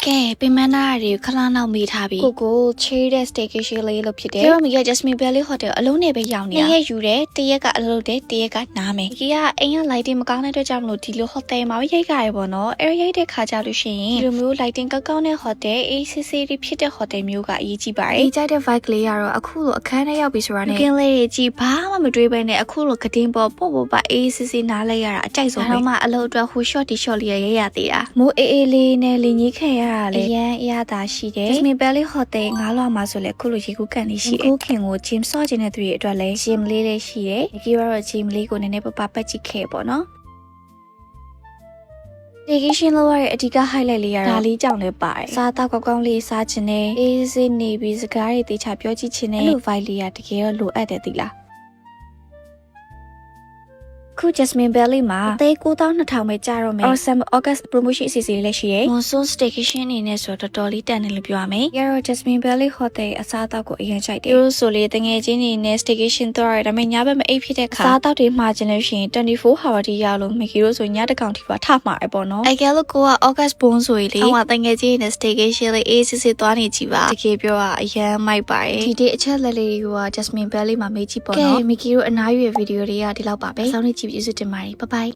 ကဲပင်မနာရီခလာနောက်မိထားပြီကိုချေးတဲ့ staycation လေးလို့ဖြစ်တယ်ပြောမိက Jasmine Valley Hotel အလုံးနဲ့ပဲရောက်နေတာနေ့ရက်ယူတယ်တရက်ကအလုပ်တယ်တရက်ကနားမယ်ကြီးကအိမ်က lighting မကောင်းတဲ့အတွက်ကြောင့်မလို့ဒီလို hotel မှာပဲရိုက်ကြရပေါ့နော်အဲ့ရိုက်တဲ့ခါကြလို့ရှိရင်ဒီလိုမျိုး lighting ကောင်းတဲ့ hotel ACC တွေဖြစ်တဲ့ hotel မျိုးကအရေးကြီးပါတယ်ကြိုက်တဲ့ vibe လေးကတော့အခုလိုအခန်းထဲရောက်ပြီဆိုတာနဲ့ကင်းလေးတွေကြီးဘာမှမတွေးပဲနဲ့အခုလိုကတင်းပေါ်ပေါ့ပါ ACC နားလိုက်ရတာအကြိုက်ဆုံးပဲတော့မှအလုပ်အတွက်ဟို short short လေးရရသေးတာမိုးအေးအေးလေးနဲ့လင်းကြီးခံရတာလေအရန်အရသာရှိတယ် Jasmine Valley Hotel 9လွှာမှာဆိုလဲခုလိုရေကူးကန်လေးရှိတယ်ခုခင်ကို gym ဆော့ခြင်းတဲ့သူတွေအတွက်လဲ gym လေးလေးရှိတယ်ဒီကတော့ gym လေးကိုနည်းနည်းပပပတ်ကြည့်ခဲ့ပေါ့နော်Staycation လောက်ရတဲ့အဓိက highlight လေးရတာဒါလေးကြောင့်လည်းပါတယ်စားတော့ကောင်းလေးစားခြင်းနဲ့အေးစေးနေပြီးစကားတွေတေချာပြောကြည့်ခြင်းနဲ့အဲ့လို vibe လေးရတကယ်တော့လိုအပ်တယ်သီလားခု Jasmine Valley မှာအသေး9200ပဲကြာတော့မယ် Awesome August promotion အစီအစဉ်လေးလည်းရှိရယ် Monsoon Staycation အနေနဲ့ဆိုတော့တော်တော်လေးတန်တယ်လို့ပြောရမယ်။ရတော့ Jasmine Valley Hotel အစားအသောက်ကိုအရင်ကြိုက်တယ်။သူဆိုလေတငယ်ချင်းတွေနဲ့ Staycation သွားရတယ်ဒါပေမဲ့ညဘက်မအိပ်ဖြစ်တဲ့ခါအစားအသောက်တွေမှာကျင်လို့ရှိရင်24 hour ထိရောက်လို့မကီရိုဆိုညတကောင်ထိပါထမှာရပေါ့နော်။အဲ့ကဲလို့ကိုက August born ဆိုရင်လေဟိုကတငယ်ချင်းတွေနဲ့ Staycation လေးအေးစစ်စစ်သွားနေကြည့်ပါတကယ်ပြောတာအရန်မိုက်ပါတယ်ဒီအချက်လက်လေးတွေက Jasmine Valley မှာမေးကြည့်ပေါ့နော်။ကဲမကီရိုအနားယူရဲ့ဗီဒီယိုတွေကဒီလောက်ပါပဲ။စောင့်နေကြည့်ပြီးစုတင်ပါတယ်။ Bye bye